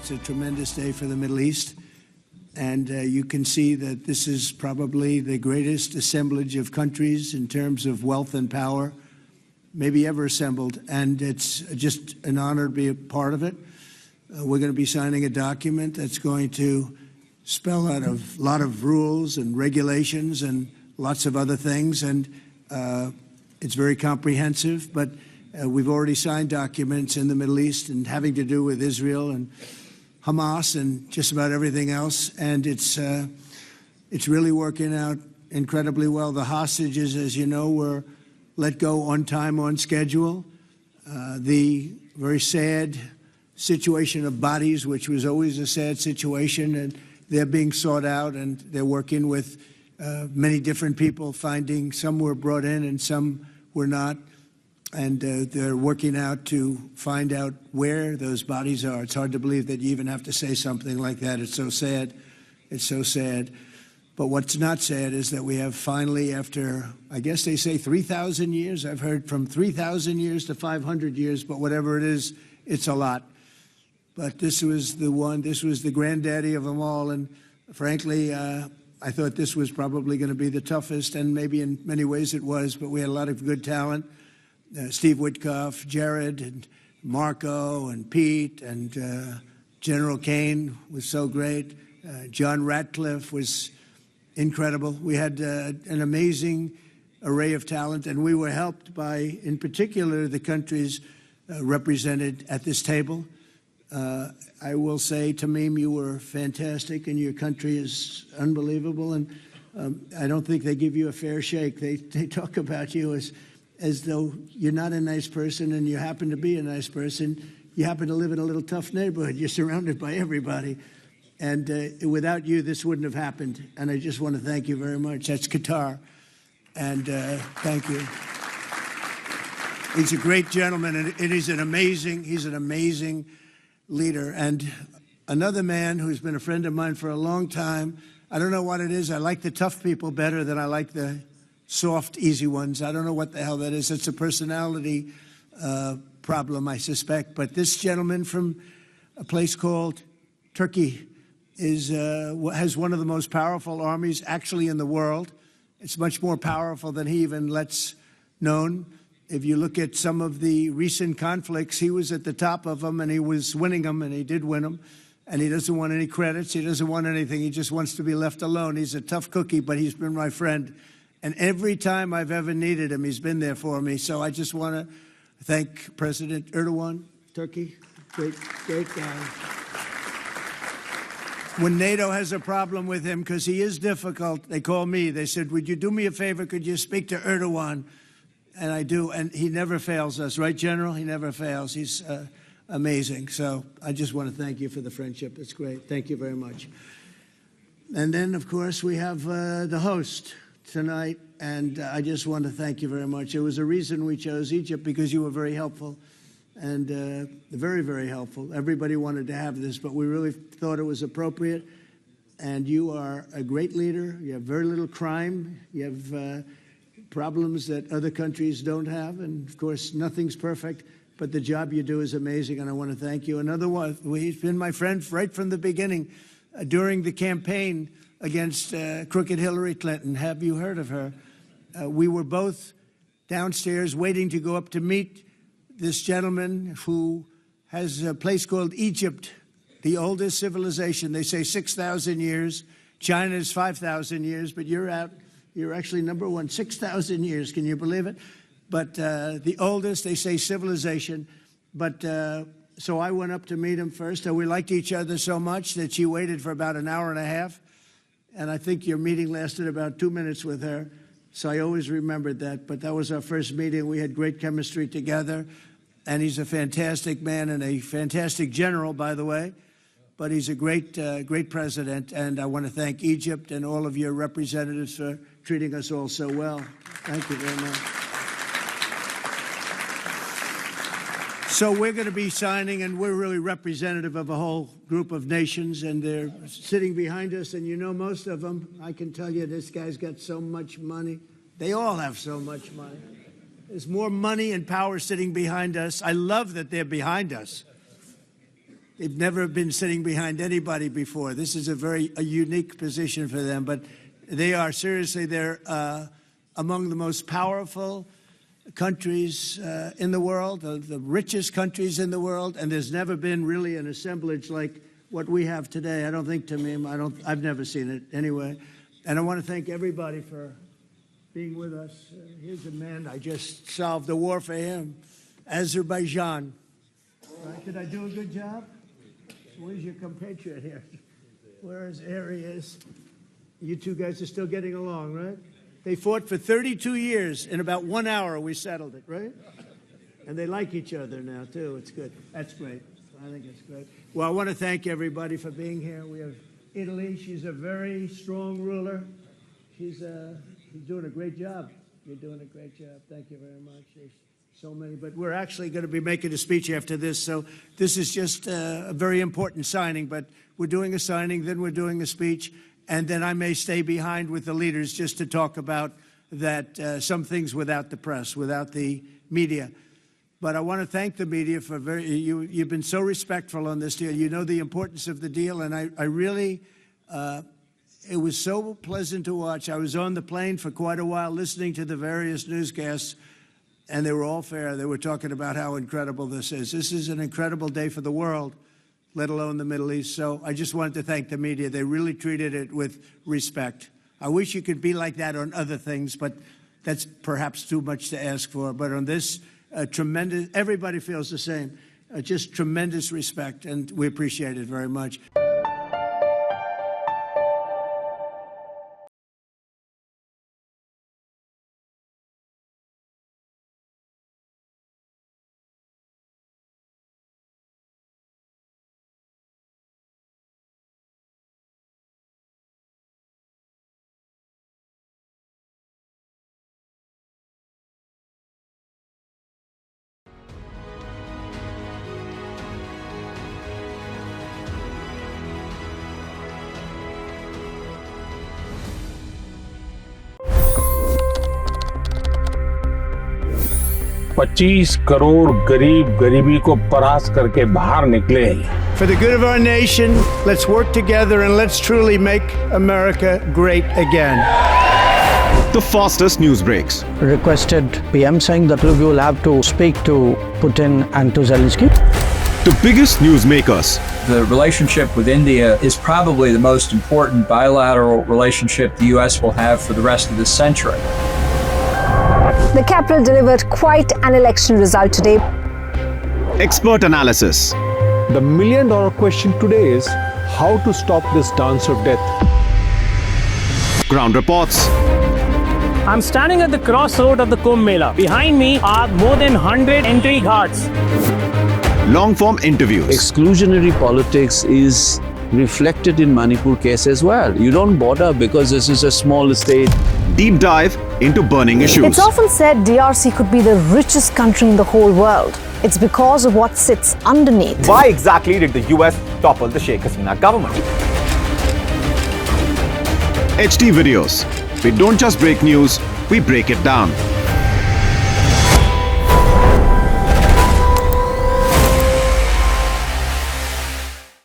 It's a tremendous day for the Middle East. And you can see that this is probably the greatest assemblage of countries in terms of wealth and power maybe ever assembled. And it's just an honor to be a part of it. We're going to be signing a document that's going to spell out a lot of rules and regulations and lots of other things. And it's very comprehensive. But we've already signed documents in the Middle East and having to do with Israel and Hamas and just about everything else, and it's really working out incredibly well. The hostages, as you know, were let go on time, on schedule. The very sad situation of bodies, which was always a sad situation, and they're being sought out, and they're working with many different people, finding some were brought in and some were not. And they're working out to find out where those bodies are. It's hard to believe that you even have to say something like that. It's so sad. It's so sad. But what's not sad is that we have finally, after, I guess they say 3,000 years, I've heard from 3,000 years to 500 years, but whatever it is, it's a lot. But this was the one, this was the granddaddy of them all. And frankly, I thought this was probably going to be the toughest, and maybe in many ways it was, but we had a lot of good talent. Steve Witkoff, Jared, and Marco, and Pete, and General Kane was so great. John Ratcliffe was incredible. We had an amazing array of talent, and we were helped by, in particular, the countries represented at this table. I will say, Tamim, you were fantastic, and your country is unbelievable, and I don't think they give you a fair shake. They talk about you as though you're not a nice person, and you happen to be a nice person. You happen to live in a little tough neighborhood. You're surrounded by everybody. And without you, this wouldn't have happened. And I just want to thank you very much. That's Qatar. And thank you. He's a great gentleman, and he's an amazing leader. And another man who's been a friend of mine for a long time. I don't know what it is. I like the tough people better than I like the soft, easy ones. I don't know what the hell that is. It's a personality problem, I suspect. But this gentleman from a place called Turkey has one of the most powerful armies actually in the world. It's much more powerful than he even lets known. If you look at some of the recent conflicts, he was at the top of them, and he was winning them, and he did win them. And he doesn't want any credits. He doesn't want anything. He just wants to be left alone. He's a tough cookie, but he's been my friend. And every time I've ever needed him, he's been there for me. So I just want to thank President Erdogan, Turkey, great guy. When NATO has a problem with him, because he is difficult, they call me. They said, would you do me a favor? Could you speak to Erdogan? And I do, and he never fails us. Right, General? He never fails. He's amazing. So I just want to thank you for the friendship. It's great. Thank you very much. And then, of course, we have the host tonight, and I just want to thank you very much. There was a reason we chose Egypt, because you were very helpful, and very, very helpful. Everybody wanted to have this, but we really thought it was appropriate, and you are a great leader. You have very little crime. You have problems that other countries don't have, and, of course, nothing's perfect, but the job you do is amazing, and I want to thank you. Another one, he's been my friend right from the beginning. During the campaign against crooked Hillary Clinton. Have you heard of her? We were both downstairs waiting to go up to meet this gentleman who has a place called Egypt, the oldest civilization. They say 6,000 years. China's 5,000 years, but you're actually number one, 6,000 years. Can you believe it? But the oldest, they say, civilization. But so I went up to meet him first. And we liked each other so much that she waited for about an hour and a half. And I think your meeting lasted about 2 minutes with her. So I always remembered that. But that was our first meeting. We had great chemistry together. And he's a fantastic man and a fantastic general, by the way. But he's a great president. And I want to thank Egypt and all of your representatives for treating us all so well. Thank you very much. So we're going to be signing, and we're really representative of a whole group of nations, and they're sitting behind us, and you know most of them. I can tell you this guy's got so much money. They all have so much money. There's more money and power sitting behind us. I love that they're behind us. They've never been sitting behind anybody before. This is a unique position for them, but they are seriously, they're among the most powerful countries in the world, the richest countries in the world, and there's never been really an assemblage like what we have today. I don't think, Tamim, I've never seen it anyway. And I want to thank everybody for being with us. Here's a man, I just solved the war for him, Azerbaijan. Right, did I do a good job? Where's your compatriot here? Where's Arias? You two guys are still getting along, right? They fought for 32 years. In about 1 hour, we settled it, right? And they like each other now, too. It's good. That's great. I think it's great. Well, I want to thank everybody for being here. We have Italy. She's a very strong ruler. She's doing a great job. You're doing a great job. Thank you very much. There's so many. But we're actually going to be making a speech after this. So this is just a very important signing. But we're doing a signing, then we're doing a speech. And then I may stay behind with the leaders just to talk about that, some things without the press, without the media. But I want to thank the media for you've been so respectful on this deal. You know the importance of the deal, and I really, it was so pleasant to watch. I was on the plane for quite a while listening to the various newscasts, and they were all fair. They were talking about how incredible this is. This is an incredible day for the world, let alone the Middle East. So I just wanted to thank the media. They really treated it with respect. I wish you could be like that on other things, but that's perhaps too much to ask for. But on this, tremendous, everybody feels the same. Just tremendous respect, and we appreciate it very much. $25 crore गरीब गरीबी को परास्त करके बाहर निकले। For the good of our nation, let's work together and let's truly make America great again. The fastest news breaks. Requested PM saying that look, you will have to speak to Putin and to Zelensky. The biggest newsmakers. The relationship with India is probably the most important bilateral relationship the U.S. will have for the rest of this century. The capital delivered quite an election result today. Expert analysis. The million-dollar question today is how to stop this dance of death. Ground reports. I'm standing at the crossroad of the Kumbh Mela. Behind me are more than 100 entry ghats. Long-form interviews. Exclusionary politics is reflected in Manipur case as well. You don't bother because this is a small state. Deep dive into burning issues. It's often said DRC could be the richest country in the whole world. It's because of what sits underneath. Why exactly did the US topple the Sheikh Hasina government? HT videos. We don't just break news, we break it down.